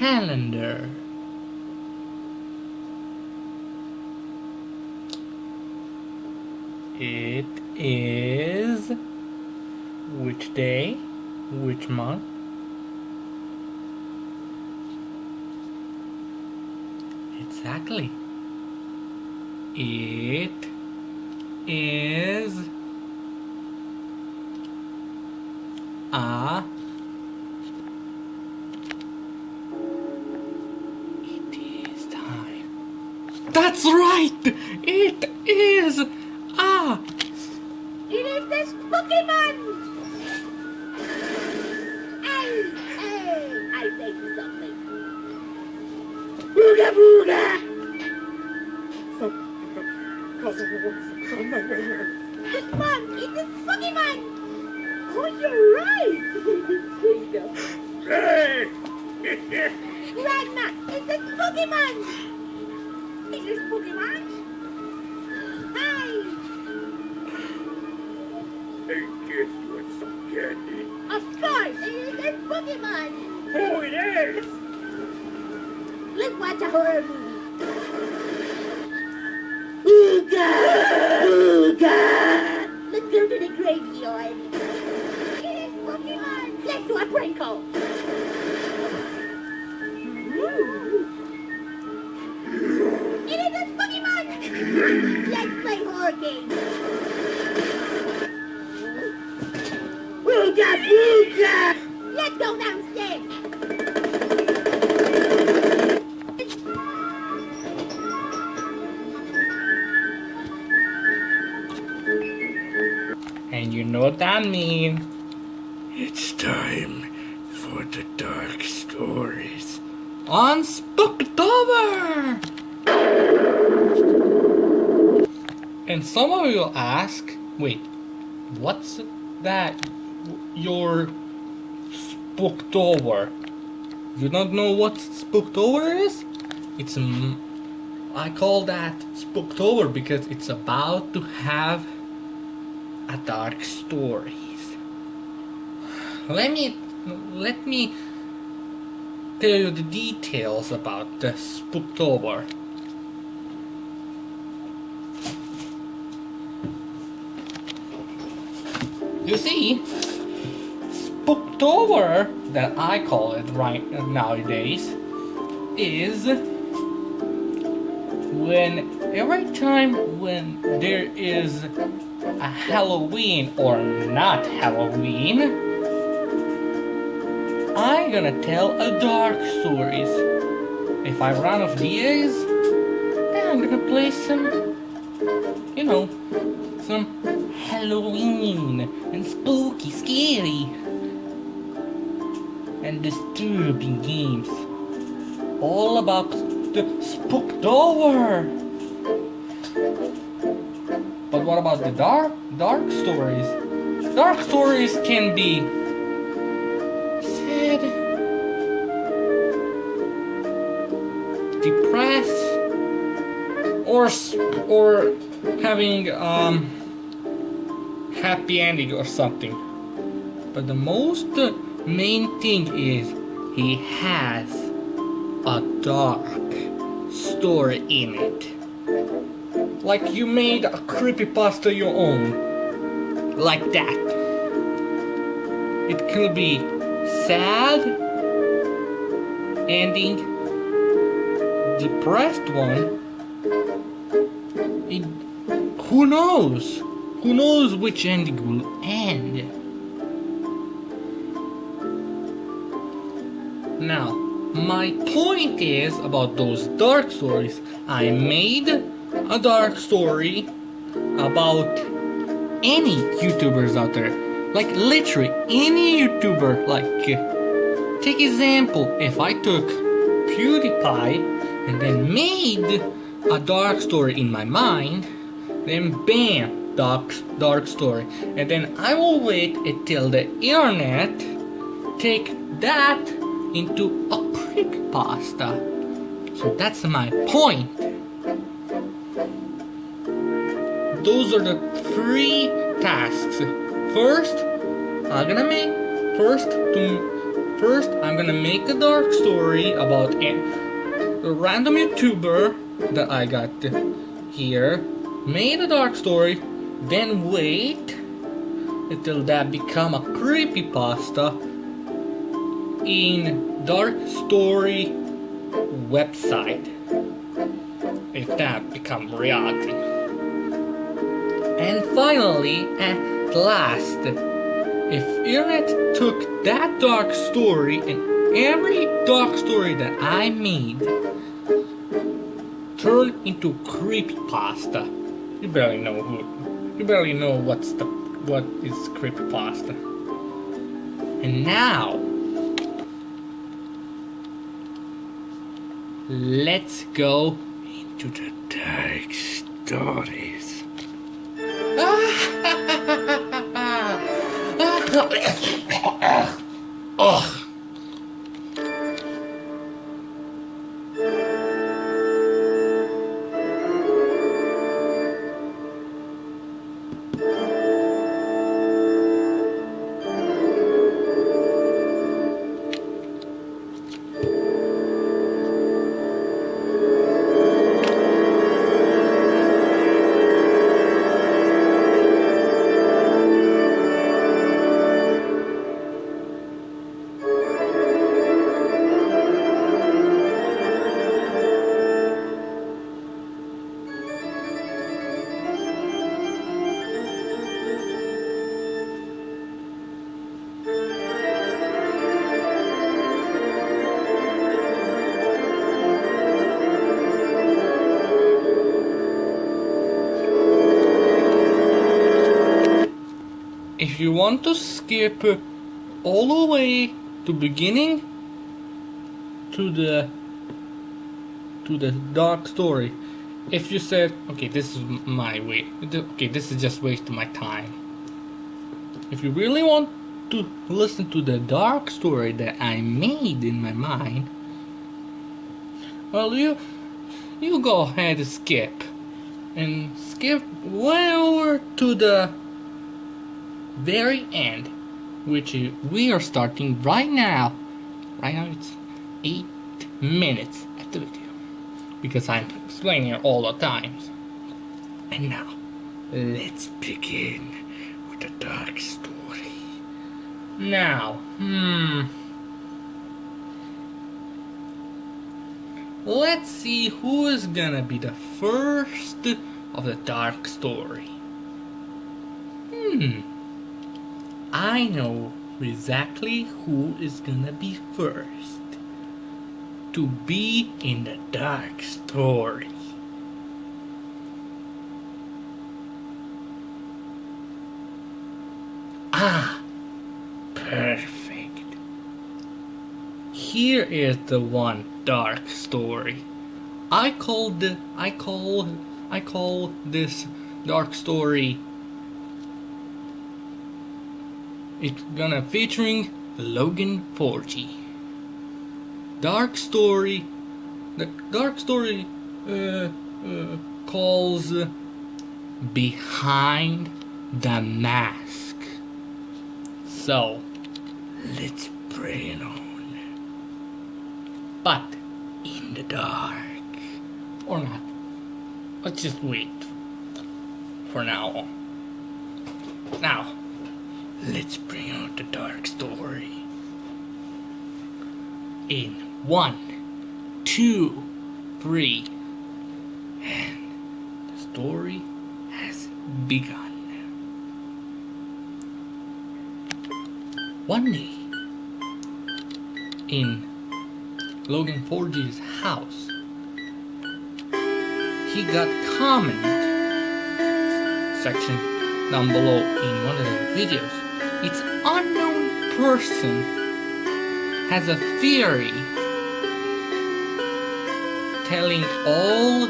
calendar. It is which day, which month? Exactly. It is a it is time. That's right! It is a It is this Pokemon! Hey, I think something. Booga booga! Come on, it's this Pokemon! Oh, you're right! Hey! Grandma, it's this Pokemon! Is this Pokemon? Hi! Hey, kid, you want some candy? Of course, it is this Pokemon! Oh, it is! Let's watch a horror movie. Ooga! Ooga! Let's go to the graveyard. It is Pokemon! Let's do a prank call. It is a Pokemon! Let's play horror games. Ooga! Ooga! Let's go downstairs. and you know what that means. It's time for the dark stories. On Spooktober! And some of you will ask, wait, what's that? Your Spooktober? You don't know what Spooktober is? It's I call that Spooktober because it's about to have a dark stories. Let me tell you the details about the Spooktober. You see, Spooktober, that I call it right nowadays, is when every time when there is a Halloween or not Halloween, I'm gonna tell a dark stories. If I run out of ideas, then I'm gonna play some, some Halloween and spooky, scary, and disturbing games. All about the Spooktober. But what about the dark stories? Dark stories can be sad, depressed, or having happy ending or something. But the most main thing is he has a dark story in it. Like you made a creepypasta your own. Like that. It could be sad ending, depressed one. Who knows? Who knows which ending will end? Now, my point is about those dark stories. I made a dark story about any YouTubers out there. Like literally any YouTuber. Like, take example, if I took PewDiePie and then made a dark story in my mind, then bam, dark story. And then I will wait until the internet take that into a creepypasta. So that's my point. Those are the 3 tasks. First first I'm gonna make a dark story about a random YouTuber that I got here. Made a dark story, then wait until that become a creepypasta in dark story website. If that become reality. And finally, at last, if internet took that dark story and every dark story that I made turned into creepypasta. You barely know what is creepypasta. And now let's go To the dark stories. Ugh. If you want to skip all the way to beginning to the dark story, if you said, okay, this is my way, okay, this is just wasting my time. If you really want to listen to the dark story that I made in my mind, well, you go ahead and skip way over to the very end, which we are starting right now. Right now it's 8 minutes at the video because I'm explaining it all the times. And now let's begin with the dark story. Now, let's see who is gonna be the first of the dark story. I know exactly who is gonna be first to be in the dark story. Ah, perfect. Here is the one dark story. I call this dark story. It's gonna featuring Logan forgie. Dark story. The dark story calls Behind the Mask. So let's bring it on. But in the dark, or not. Let's just wait for now. Now. Let's bring out the dark story. In 1, 2, 3, and the story has begun. One day, in Logan Forgie's house, he got comment section down below in one of the videos. It's unknown person has a theory telling all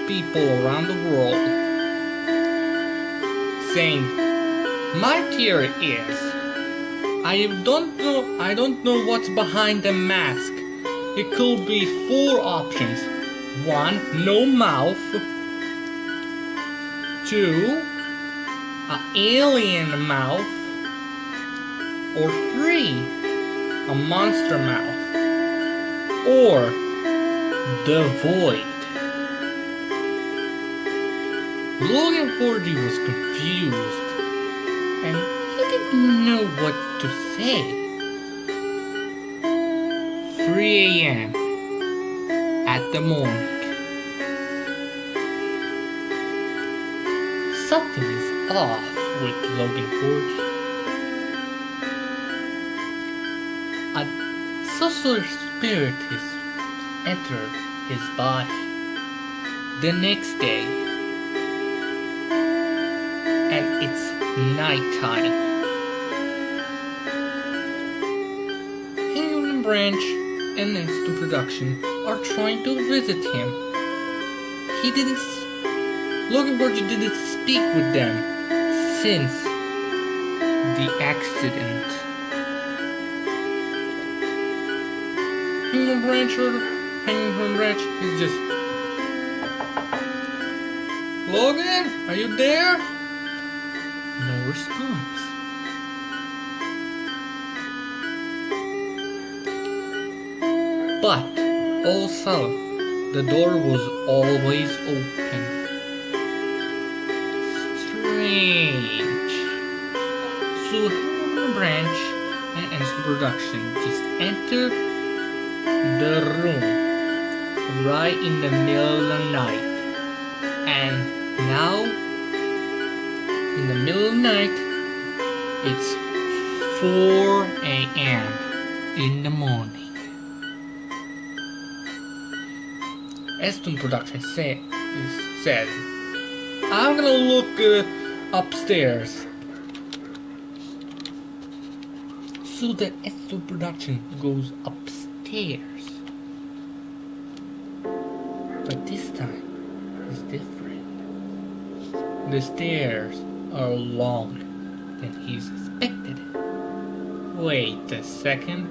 people around the world, saying, my theory is, I don't know what's behind the mask. It could be 4 options. 1, no mouth. 2, an alien mouth. Or 3, a monster mouth, or the void. Logan Forgie was confused, and he didn't know what to say. 3 a.m. at the morning. Something is off with Logan Forgie. A sorcerer spirit has entered his body. The next day, and it's nighttime. Hangman Branch and Next Production are trying to visit him. Logan Forgie didn't speak with them since the accident. Hangman Branch is just, Logan, are you there? No response. But all of a sudden, the door was always open. Strange. So Hangman Branch and Next Production just entered the room right in the middle of the night, and now in the middle of the night it's 4 a.m. in the morning. Aston Production says, I'm gonna look upstairs. So the Aston Production goes upstairs. But this time is different. The stairs are longer than he's expected. Wait a second.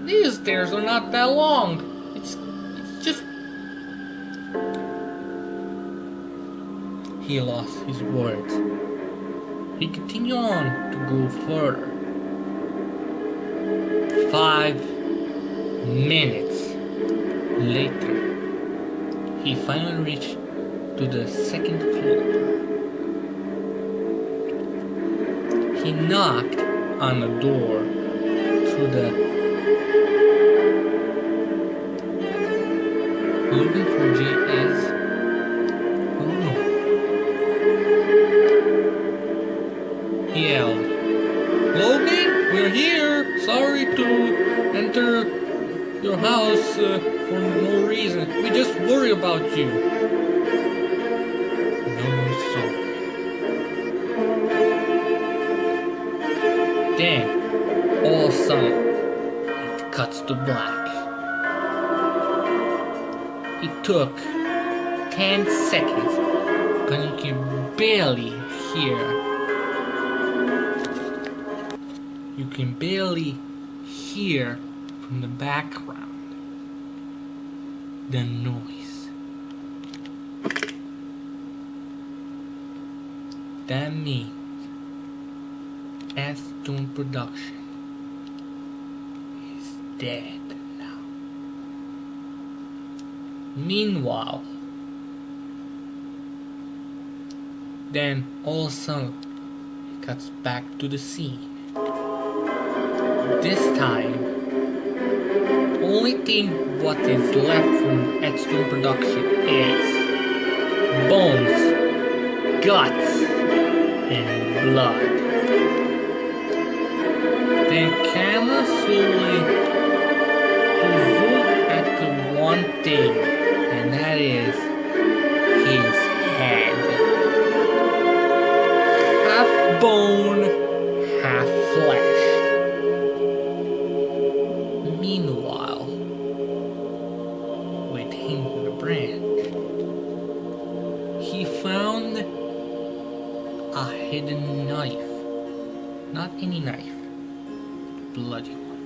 These stairs are not that long. It's just... He lost his words. He continued on to go further. 5 minutes later, he finally reached to the 2nd floor. He knocked on the door through the Logan Forgie is He yelled, Logan, we're here! Sorry to enter your house for no reason. We just worry about you. No more soul. Then, all of a sudden, it cuts to black. It took 10 seconds, but you can barely hear. You can barely hear from the background the noise. That means Aston Production is dead now. Meanwhile, then all of a sudden it cuts back to the scene. This time, only thing what is left from Aston Production is bones, guts, and blood. Then camera slowly to zoom at the one thing, and that is his head. Half bone, half flesh. Meanwhile, with Hangman Branch, he found a hidden knife. Not any knife, bloody one.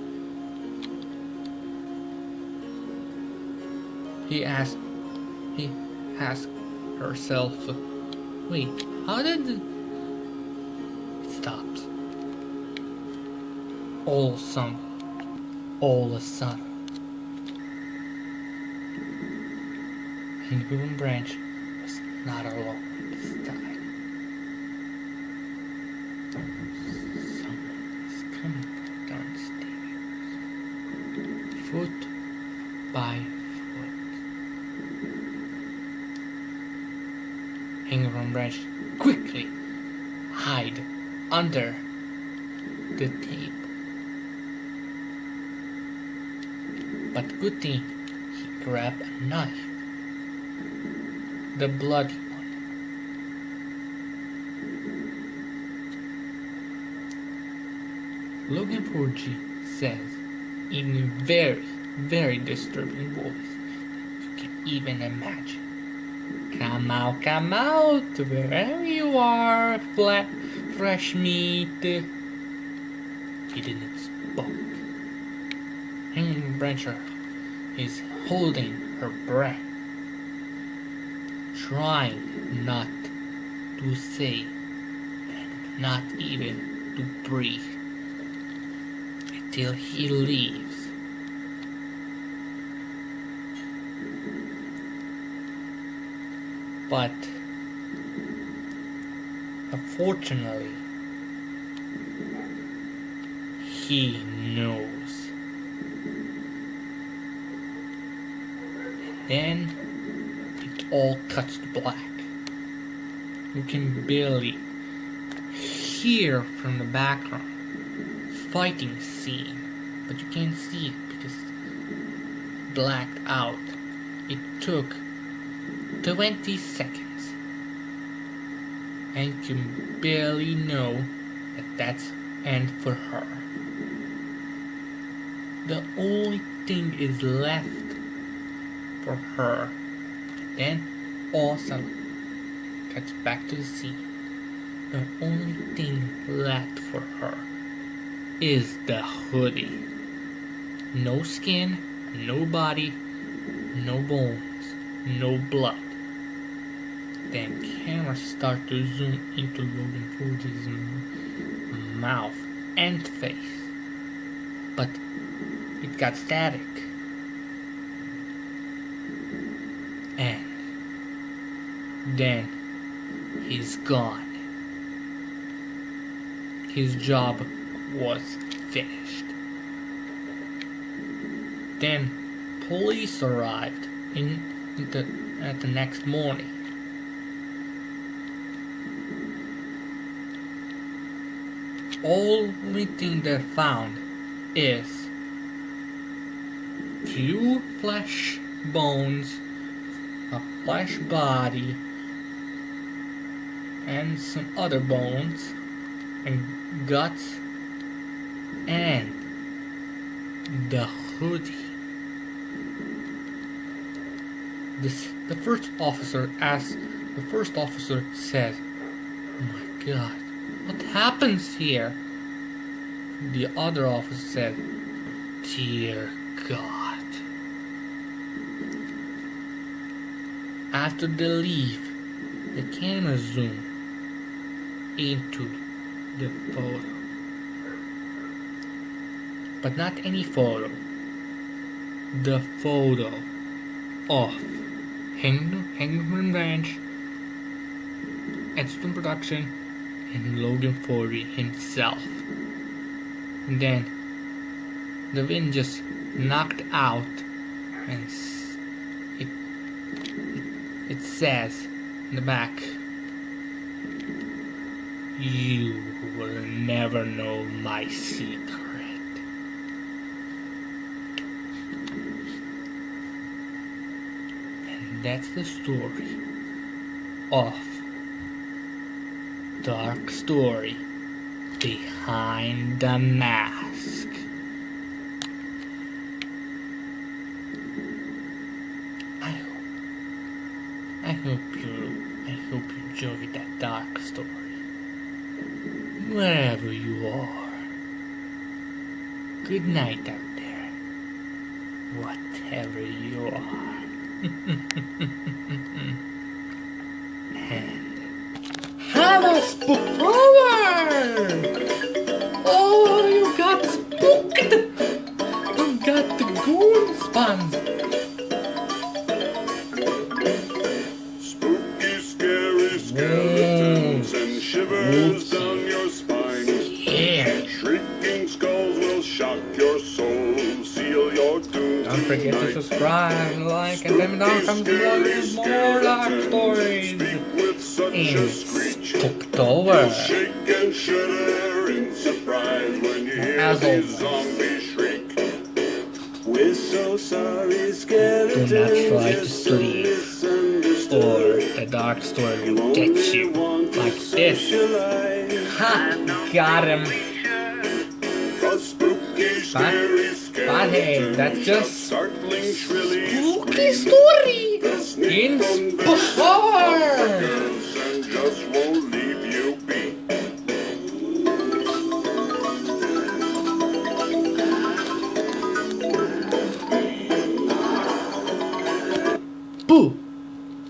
He asked herself, wait, how did it stops? All of a sudden, all of a sudden, Hangman Branch was not alone this time. Someone is coming downstairs, foot by foot. Hangman Branch quickly hide under the table. But good thing he grabbed a knife, the bloody one. Logan Forgie says in a very, very disturbing voice you can even imagine. Come out, wherever you are, fresh meat. He didn't spoke. Hangman Brancher is holding her breath, trying not to say and not even to breathe until he leaves. But unfortunately, he knows. And then it all cuts to black. You can barely hear from the background fighting scene, but you can't see it because it's blacked out. It took 20 seconds, and you can barely know that that's end for her. The only thing is left for her. Then also cuts back to the scene. The only thing left for her is the hoodie. No skin, no body, no bones, no blood. Then cameras start to zoom into Logan Forge's mouth and face. But it got static. And then he's gone. His job was finished. Then police arrived at the next morning. Only thing they found is few flesh bones, a flesh body, and some other bones and guts, and the hoodie. The first officer said, "Oh my God, what happens here?" The other officer said, "Dear God." After they leave, the camera zoom into the photo. But not any photo. The photo of Hangman Branch, Edstone Production, and Logan Forgie himself. And then the wind just knocked out, and it says in the back, "You will never know my secret." And that's the story of Dark Story Behind the Mask. I hope you enjoyed that dark story. Wherever you are. Good night out there. Whatever you are. And have a spooktober! Oh, you got spooked! The buns. Spooky, scary skeletons and shivers down your spine. Yeah. Shrieking skulls will shock your soul, seal your doom Don't forget to tonight. subscribe, like, and then down comes more dark stories in October. Shake and shudder in surprise when you hear As these always, zombies shriek. We're so sorry, skeletons. do not try to sleep, or the dark story will get you like this. Ha! Got him. But hey, that's just Startling, shrilly spooky story in October. and just won't leave you be. Boo!